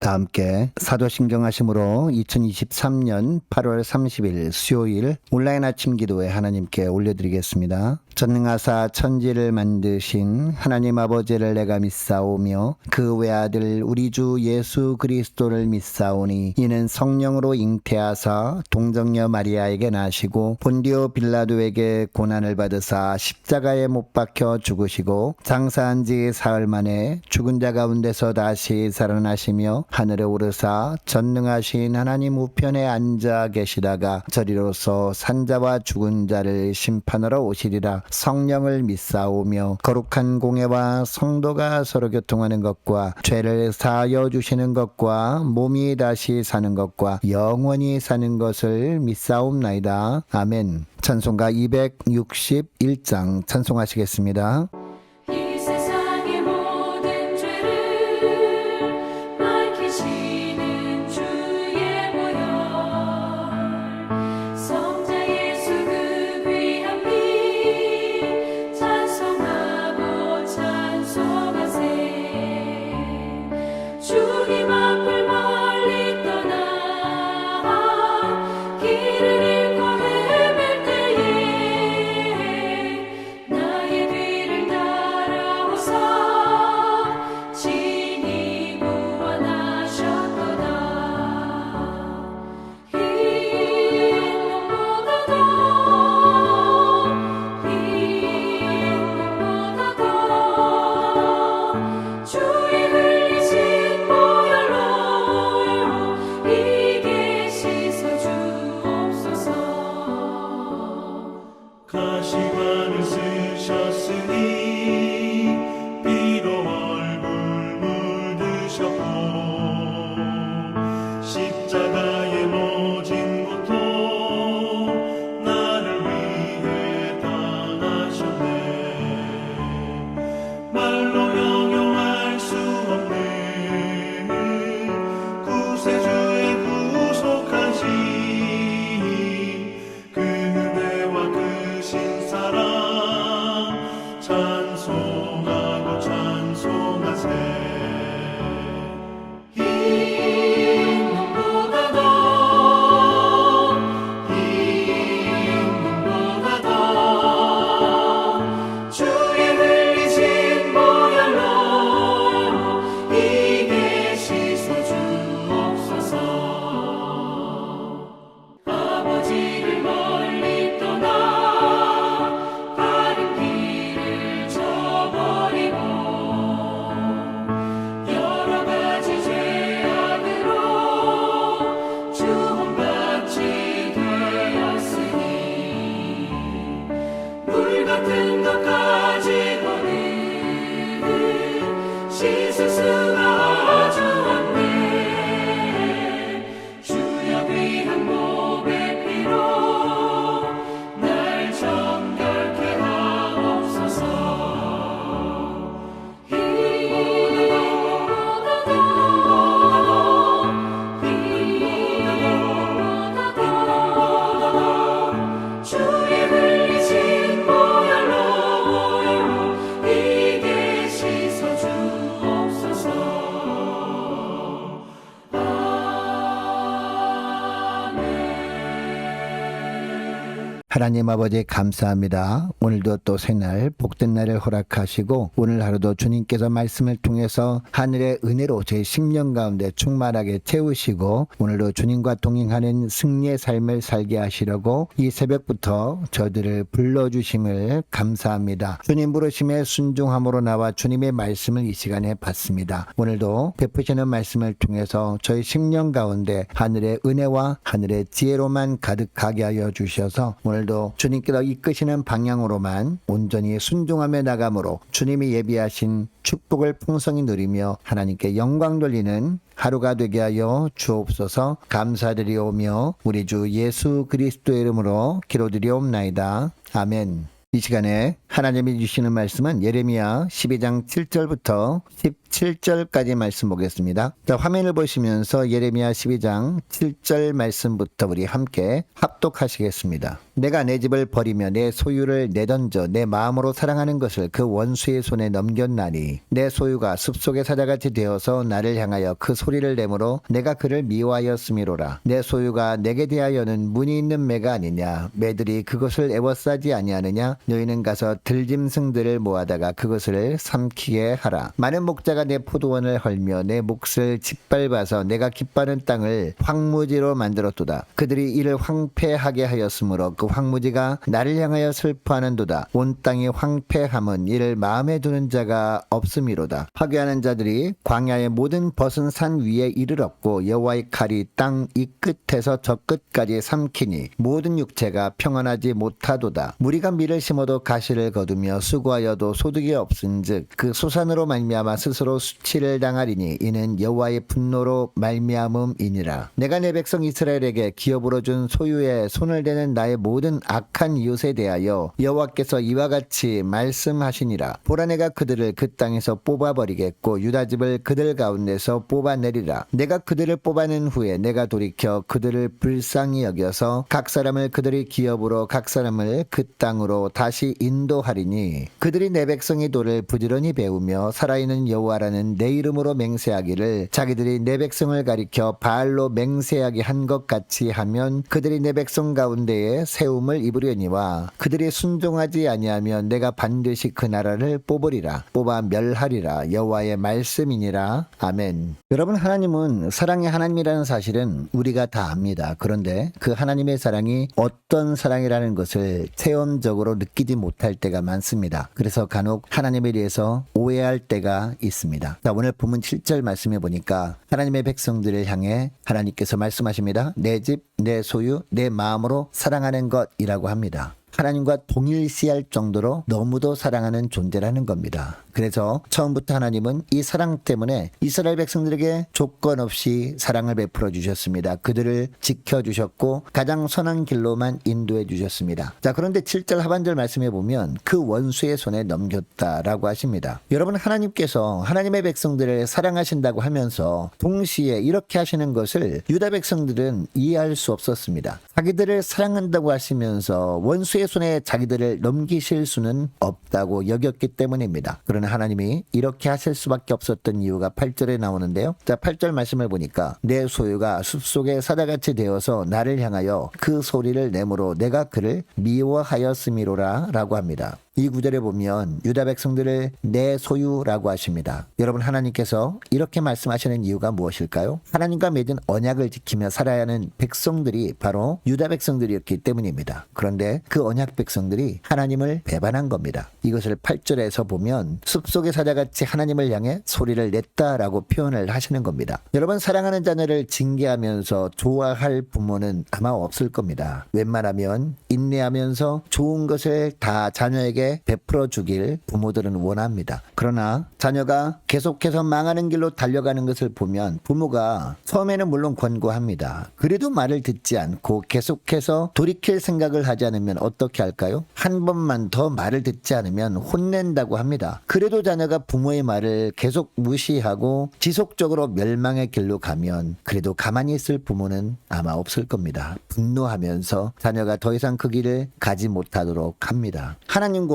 다 함께 사도신경하심으로 2023년 8월 30일 수요일 온라인 아침 기도에 하나님께 올려드리겠습니다. 전능하사 천지를 만드신 하나님 아버지를 내가 믿사오며 그 외아들 우리 주 예수 그리스도를 믿사오니 이는 성령으로 잉태하사 동정녀 마리아에게 나시고 본디오 빌라도에게 고난을 받으사 십자가에 못 박혀 죽으시고 장사한 지 사흘 만에 죽은 자 가운데서 다시 살아나시며 하늘에 오르사 전능하신 하나님 우편에 앉아 계시다가 저리로서 산자와 죽은 자를 심판하러 오시리라. 성령을 믿사오며 거룩한 공예와 성도가 서로 교통하는 것과 죄를 사하여 주시는 것과 몸이 다시 사는 것과 영원히 사는 것을 믿사옵나이다. 아멘. 찬송가 261장 찬송하시겠습니다. 이 세상의 모든 죄를 밝히시는 주의 보혈 성자 예수 그 귀한 피 찬송하고 찬송하세 주님 앞을 멀리 떠나 길을 잃고 헤맬 때에 나의 뒤를 따라오사 친히 구원하셨도다. 흰 눈보다 더 주의 흘리신 보혈로 이게 씻어 주옵소서. 가시관을 쓰셨으니 피로 얼굴 물드셨고 십자가에 모진 고통 나를 위해 당하셨네. 말로 형용할 수 없는 구세주의 구속하신 그 은혜와 그 신사랑 찬송하고 찬송하세. 흰 눈보다 더 주의 흘리신 보혈로 이게 씻어 주옵소서. 아버지를 멀리 떠나 바른 길을 저버리고 여러 가지 죄악으로 주험받지 되었으니 물 같은 것 가지고는 씻을 수가 아주 없네. 주여 귀한 몸의 피로 날 정결케 하옵소서. 주의 흘리신 보혈로 이게 씻어 주옵소서. 하나님 아버지 감사합니다. 오늘도 또 새날 복된 날을 허락하시고 오늘 하루도 주님께서 말씀을 통해서 하늘의 은혜로 제 심령 가운데 충만하게 채우시고 오늘도 주님과 동행하는 승리의 삶을 살게 하시려고 이 새벽부터 저들을 불러주심을 감사합니다. 주님 부르심에 순종함으로 나와 주님의 말씀을 이 시간에 받습니다. 오늘도 베푸시는 말씀을 통해서 저희 심령 가운데 하늘의 은혜와 하늘의 지혜로만 가득하게 하여 주셔서 오늘도 주님께서 이끄시는 방향으로만 온전히 순종하며 나감으로 주님이 예비하신 축복을 풍성히 누리며 하나님께 영광 돌리는 하루가 되게 하여 주옵소서. 감사드리오며 우리 주 예수 그리스도의 이름으로 기도드리옵나이다. 아멘. 이 시간에 하나님이 주시는 말씀은 예레미야 12장 7절부터 7절까지 말씀 보겠습니다. 자, 화면을 보시면서 예레미야 12장 7절 말씀부터 우리 함께 합독하시겠습니다. 내가 내 집을 버리며 내 소유를 내던져 내 마음으로 사랑하는 것을 그 원수의 손에 넘겼나니 내 소유가 숲속의 사자같이 되어서 나를 향하여 그 소리를 내므로 내가 그를 미워하였음이로라. 내 소유가 내게 대하여는 문이 있는 매가 아니냐. 매들이 그것을 애워싸지 아니하느냐. 너희는 가서 들짐승들을 모아다가 그것을 삼키게 하라. 많은 목자가 내 포도원을 헐며 내 몫을 짓밟아서 내가 기뻐하는 땅을 황무지로 만들었도다. 그들이 이를 황폐하게 하였으므로 그 황무지가 나를 향하여 슬퍼하는도다. 온 땅이 황폐함은 이를 마음에 두는 자가 없음이로다. 파괴하는 자들이 광야의 모든 벗은 산 위에 이르렀고 여호와의 칼이 땅 이 끝에서 저 끝까지 삼키니 모든 육체가 평안하지 못하도다. 무리가 밀을 심어도 가시를 거두며 수고하여도 소득이 없은즉 그 소산으로 말미암아 스스로 수치를 당하리니 이는 여호와의 분노로 말미암음이니라. 내가 내 백성 이스라엘에게 기업으로 준 소유에 손을 대는 나의 모든 악한 이웃에 대하여 여호와께서 이와 같이 말씀하시니라. 보라, 내가 그들을 그 땅에서 뽑아버리겠고 유다 집을 그들 가운데서 뽑아내리라. 내가 그들을 뽑아낸 후에 내가 돌이켜 그들을 불쌍히 여겨서 각 사람을 그들의 기업으로 각 사람을 그 땅으로 다시 인도하리니 그들이 내 백성의 도를 부지런히 배우며 살아있는 여호와라는 내 이름으로 맹세하기를 자기들이 내 백성을 가리켜 바알로 맹세하게 한 것 같이 하면 그들이 내 백성 가운데에 세움을 입으려니와 그들이 순종하지 아니하면 내가 반드시 그 나라를 뽑으리라. 뽑아 멸하리라. 여호와의 말씀이니라. 아멘. 여러분, 하나님은 사랑의 하나님이라는 사실은 우리가 다 압니다. 그런데 그 하나님의 사랑이 어떤 사랑이라는 것을 체험적으로 느끼지 못할 때가 많습니다. 그래서 간혹 하나님에 대해서 오해할 때가 있습니다. 자, 오늘 본문 7절 말씀해 보니까 하나님의 백성들을 향해 하나님께서 말씀하십니다. 내 집, 내 소유, 내 마음으로 사랑하는 것이라고 합니다. 하나님과 동일시할 정도로 너무도 사랑하는 존재라는 겁니다. 그래서 처음부터 하나님은 이 사랑 때문에 이스라엘 백성들에게 조건 없이 사랑을 베풀어 주셨습니다. 그들을 지켜주셨고 가장 선한 길로만 인도해 주셨습니다. 자, 그런데 7절 하반절 말씀해 보면 그 원수의 손에 넘겼다라고 하십니다. 여러분, 하나님께서 하나님의 백성들을 사랑하신다고 하면서 동시에 이렇게 하시는 것을 유다 백성들은 이해할 수 없었습니다. 자기들을 사랑한다고 하시면서 원수의 손에 자기들을 넘기실 수는 없다고 여겼기 때문입니다. 그러나 하나님이 이렇게 하실 수밖에 없었던 이유가 8절에 나오는데요. 자, 8절 말씀을 보니까 내 소유가 숲속의 사자같이 되어서 나를 향하여 그 소리를 내므로 내가 그를 미워하였음이로라 라고 합니다. 이 구절에 보면 유다 백성들을 내 소유라고 하십니다. 여러분, 하나님께서 이렇게 말씀하시는 이유가 무엇일까요? 하나님과 맺은 언약을 지키며 살아야 하는 백성들이 바로 유다 백성들이었기 때문입니다. 그런데 그 언약 백성들이 하나님을 배반한 겁니다. 이것을 8절에서 보면 숲속의 사자같이 하나님을 향해 소리를 냈다라고 표현을 하시는 겁니다. 여러분, 사랑하는 자녀를 징계하면서 좋아할 부모는 아마 없을 겁니다. 웬만하면 인내하면서 좋은 것을 다 자녀에게 베풀어 주길 부모들은 원합니다. 그러나 자녀가 계속해서 망하는 길로 달려가는 것을 보면 부모가 처음에는 물론 권고합니다. 그래도 말을 듣지 않고 계속해서 돌이킬 생각을 하지 않으면 어떻게 할까요? 한 번만 더 말을 듣지 않으면 혼낸다고 합니다. 그래도 자녀가 부모의 말을 계속 무시하고 지속적으로 멸망의 길로 가면 그래도 가만히 있을 부모는 아마 없을 겁니다. 분노하면서 자녀가 더 이상 그 길을 가지 못하도록 합니다. 하나님과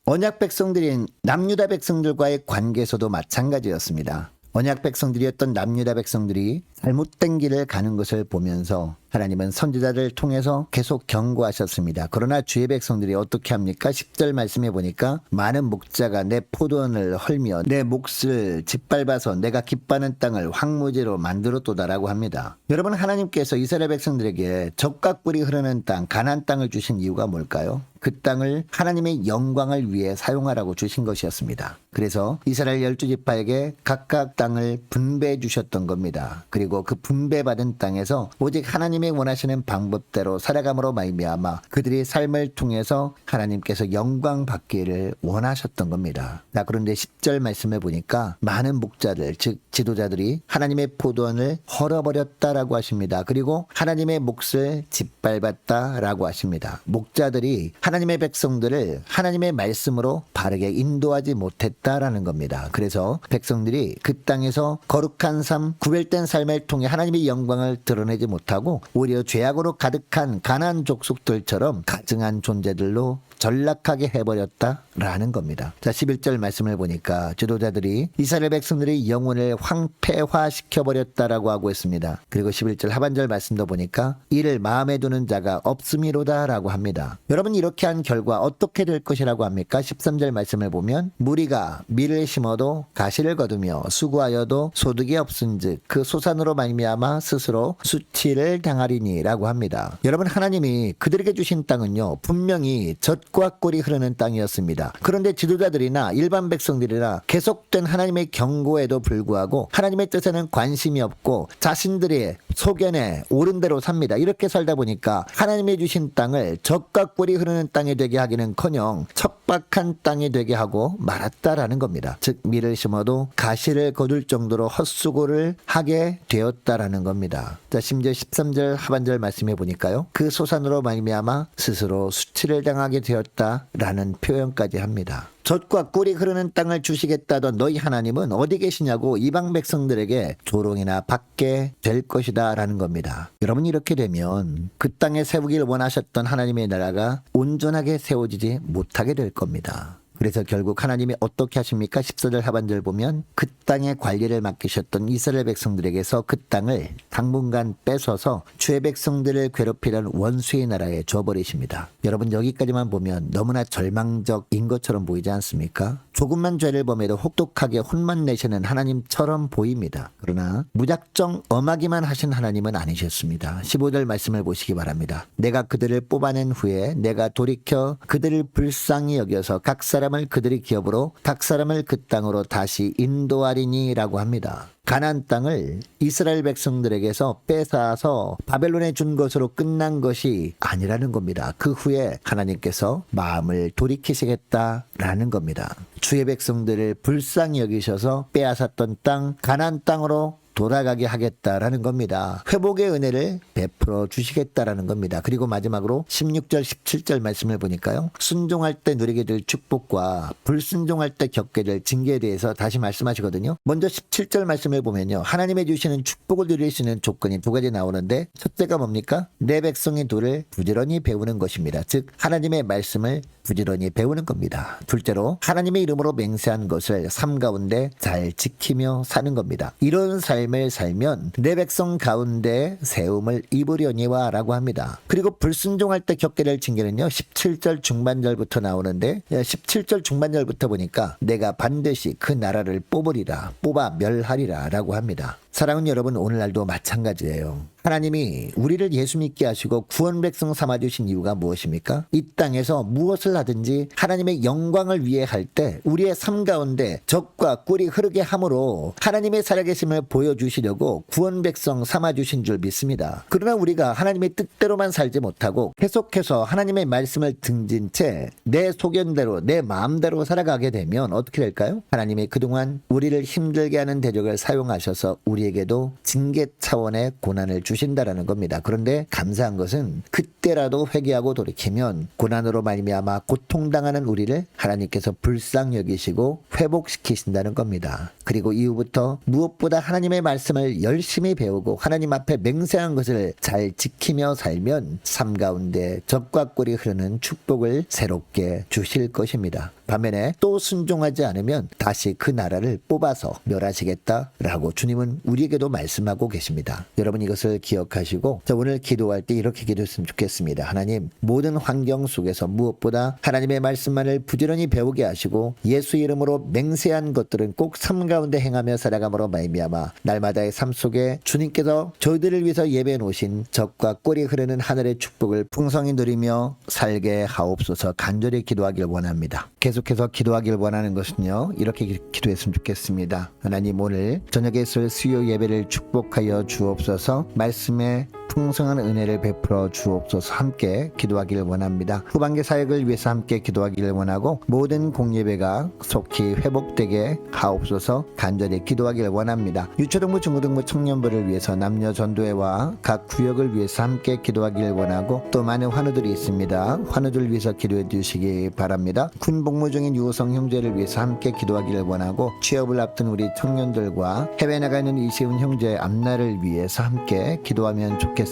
언약 백성들인 남유다 백성들과의 관계에서도 마찬가지였습니다. 언약 백성들이었던 남유다 백성들이 잘못된 길을 가는 것을 보면서 하나님은 선지자를 통해서 계속 경고하셨습니다. 그러나 주의 백성들이 어떻게 합니까? 10절 말씀해 보니까 많은 목자가 내 포도원을 헐며 내 몫을 짓밟아서 내가 기뻐하는 땅을 황무지로 만들었도다라고 합니다. 여러분, 하나님께서 이스라엘 백성들에게 적과 꿀이 흐르는 땅, 가나안 땅을 주신 이유가 뭘까요? 그 땅을 하나님의 영광을 위해 사용하라고 주신 것이었습니다. 그래서 이스라엘 12지파에게 각각 땅을 분배해 주셨던 겁니다. 그리고 가지고 그 분배받은 땅에서 오직 하나님이 원하시는 방법대로 살아감으로 말미암아 그들이 삶을 통해서 하나님께서 영광 받기를 원하셨던 겁니다. 자, 그런데 10절 말씀을 보니까 많은 목자들, 즉 지도자들이 하나님의 포도원을 헐어버렸다라고 하십니다. 그리고 하나님의 몫을 짓밟았다라고 하십니다. 목자들이 하나님의 백성들을 하나님의 말씀으로 바르게 인도하지 못했다라는 겁니다. 그래서 백성들이 그 땅에서 거룩한 삶, 구별된 삶을 통해 하나님의 영광을 드러내지 못하고 오히려 죄악으로 가득한 가나안 족속들처럼 가증한 존재들로 전락하게 해버렸다라는 겁니다. 자, 11절 말씀을 보니까 지도자들이 이스라엘 백성들의 영혼을 황폐화시켜버렸다라고 하고 있습니다. 그리고 11절 하반절 말씀도 보니까 이를 마음에 두는 자가 없음이로다라고 합니다. 여러분, 이렇게 한 결과 어떻게 될 것이라고 합니까? 13절 말씀을 보면 무리가 밀을 심어도 가시를 거두며 수고하여도 소득이 없은즉 그 소산으로 말미암아 스스로 수치를 당하리니라고 합니다. 여러분, 하나님이 그들에게 주신 땅은요, 분명히 젖과 꿀이 흐르는 땅이었습니다. 그런데 지도자들이나 일반 백성들이나 계속된 하나님의 경고에도 불구하고 하나님의 뜻에는 관심이 없고 자신들의 소견에 옳은 대로 삽니다. 이렇게 살다 보니까 하나님이 주신 땅을 젖과 꿀이 흐르는 땅이 되게 하기는커녕 척박한 땅이 되게 하고 말았다라는 겁니다. 즉 밀을 심어도 가시를 거둘 정도로 헛수고를 하게 되었다라는 겁니다. 자, 심지어 13절 하반절 말씀해 보니까요, 그 소산으로 말미암아 스스로 수치를 당하게 되었다라는 표현까지 합니다. 젖과 꿀이 흐르는 땅을 주시겠다던 너희 하나님은 어디 계시냐고 이방 백성들에게 조롱이나 받게 될 것이다 라는 겁니다. 여러분, 이렇게 되면 그 땅에 세우길 원하셨던 하나님의 나라가 온전하게 세워지지 못하게 될 겁니다. 그래서 결국 하나님이 어떻게 하십니까? 14절 하반절 보면 그 땅의 관리를 맡기셨던 이스라엘 백성들에게서 그 땅을 당분간 뺏어서 주의 백성들을 괴롭히던 원수의 나라에 줘버리십니다. 여러분, 여기까지만 보면 너무나 절망적인 것처럼 보이지 않습니까? 조금만 죄를 범해도 혹독하게 혼만 내시는 하나님처럼 보입니다. 그러나 무작정 엄하기만 하신 하나님은 아니셨습니다. 15절 말씀을 보시기 바랍니다. 내가 그들을 뽑아낸 후에 내가 돌이켜 그들을 불쌍히 여겨서 각 사람을 그들의 기업으로 각 사람을 그 땅으로 다시 인도하리니 라고 합니다. 가나안 땅을 이스라엘 백성들에게서 뺏어서 바벨론에 준 것으로 끝난 것이 아니라는 겁니다. 그 후에 하나님께서 마음을 돌이키시겠다라는 겁니다. 주의 백성들을 불쌍히 여기셔서 빼앗았던 땅, 가나안 땅으로 돌아가게 하겠다라는 겁니다. 회복의 은혜를 베풀어 주시겠다라는 겁니다. 그리고 마지막으로 16절 17절 말씀을 보니까요, 순종할 때 누리게 될 축복과 불순종할 때 겪게 될 징계에 대해서 다시 말씀하시거든요. 먼저 17절 말씀을 보면요, 하나님의 주시는 축복을 누릴 수 있는 조건이 두 가지 나오는데, 첫째가 뭡니까? 내 백성의 도를 부지런히 배우는 것입니다. 즉 하나님의 말씀을 부지런히 배우는 겁니다. 둘째로 하나님의 이름으로 맹세한 것을 삶 가운데 잘 지키며 사는 겁니다. 이런 삶을 살면 내 백성 가운데 세움을 입으려니와 라고 합니다. 그리고 불순종할 때 겪게 될 징계는요, 17절 중반절부터 나오는데 17절 중반절부터 보니까 내가 반드시 그 나라를 뽑아 멸하리라 라고 합니다. 사랑하는 여러분, 오늘날도 마찬가지예요. 하나님이 우리를 예수 믿게 하시고 구원 백성 삼아주신 이유가 무엇입니까? 이 땅에서 무엇을 하든지 하나님의 영광을 위해 할 때 우리의 삶 가운데 젖과 꿀이 흐르게 함으로 하나님의 살아계심을 보여주시려고 구원 백성 삼아주신 줄 믿습니다. 그러나 우리가 하나님의 뜻대로만 살지 못하고 계속해서 하나님의 말씀을 등진 채 내 소견대로 내 마음대로 살아가게 되면 어떻게 될까요? 하나님이 그동안 우리를 힘들게 하는 대적을 사용하셔서 우리에게도 징계 차원의 고난을 주신다라는 겁니다. 그런데 감사한 것은 그때라도 회개하고 돌이키면 고난으로 말미암아 고통당하는 우리를 하나님께서 불쌍히 여기시고 회복시키신다는 겁니다. 그리고 이후부터 무엇보다 하나님의 말씀을 열심히 배우고 하나님 앞에 맹세한 것을 잘 지키며 살면 삶 가운데 젖과 꿀이 흐르는 축복을 새롭게 주실 것입니다. 반면에 또 순종하지 않으면 다시 그 나라를 뽑아서 멸하시겠다라고 주님은 우리에게도 말씀하고 계십니다. 여러분, 이것을 기억하시고 오늘 기도할 때 이렇게 기도했으면 좋겠습니다. 하나님, 모든 환경 속에서 무엇보다 하나님의 말씀만을 부지런히 배우게 하시고 예수 이름으로 맹세한 것들은 꼭 삶 가운데 행하며 살아감으로 말미암아 날마다의 삶 속에 주님께서 저희들을 위해서 예배해 놓으신 젖과 꿀이 흐르는 하늘의 축복을 풍성히 누리며 살게 하옵소서 간절히 기도하길 원합니다. 계속해서 기도하길 원하는 것은요, 이렇게 기도했으면 좋겠습니다. 하나님, 오늘 저녁에 있을 수요 예배를 축복하여 주옵소서. 말씀에 풍성한 은혜를 베풀어 주옵소서. 함께 기도하기를 원합니다. 후반기 사역을 위해서 함께 기도하기를 원하고 모든 공예배가 속히 회복되게 하옵소서. 간절히 기도하기를 원합니다. 유초등부, 중고등부, 청년부를 위해서 남녀 전도회와 각 구역을 위해서 함께 기도하기를 원하고 또 많은 환우들이 있습니다. 환우들을 위해서 기도해 주시기 바랍니다. 군 복무 중인 유호성 형제를 위해서 함께 기도하기를 원하고 취업을 앞둔 우리 청년들과 해외 나가 있는 이시훈 형제의 앞날을 위해서 함께 기도하면 좋겠습니다.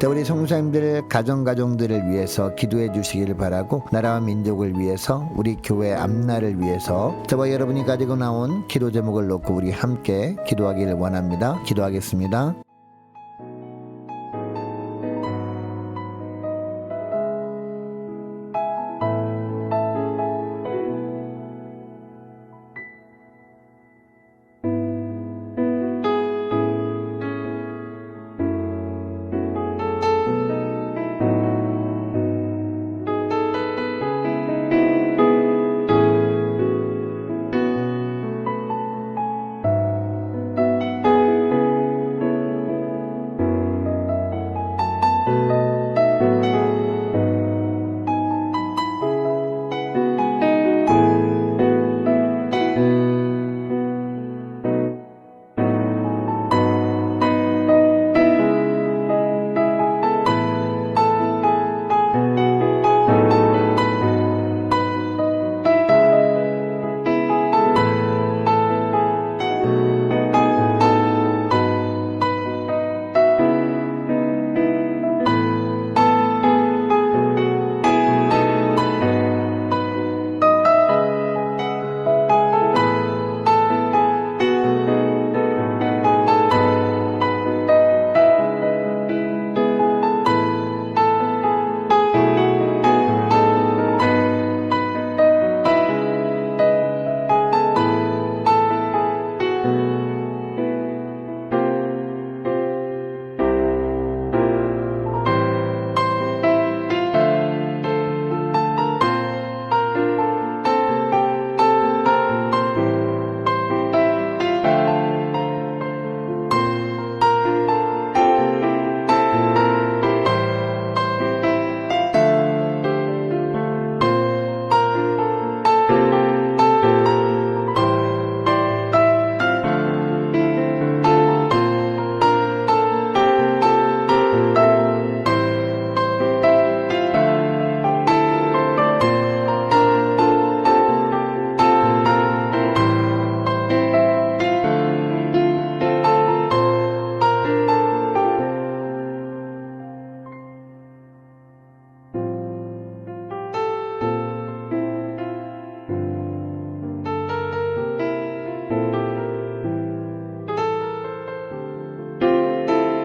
자, 우리 성도님들 가정들을 위해서 기도해 주시기를 바라고 나라와 민족을 위해서 우리 교회 앞날을 위해서 저와 여러분이 가지고 나온 기도 제목을 놓고 우리 함께 기도하기를 원합니다. 기도하겠습니다.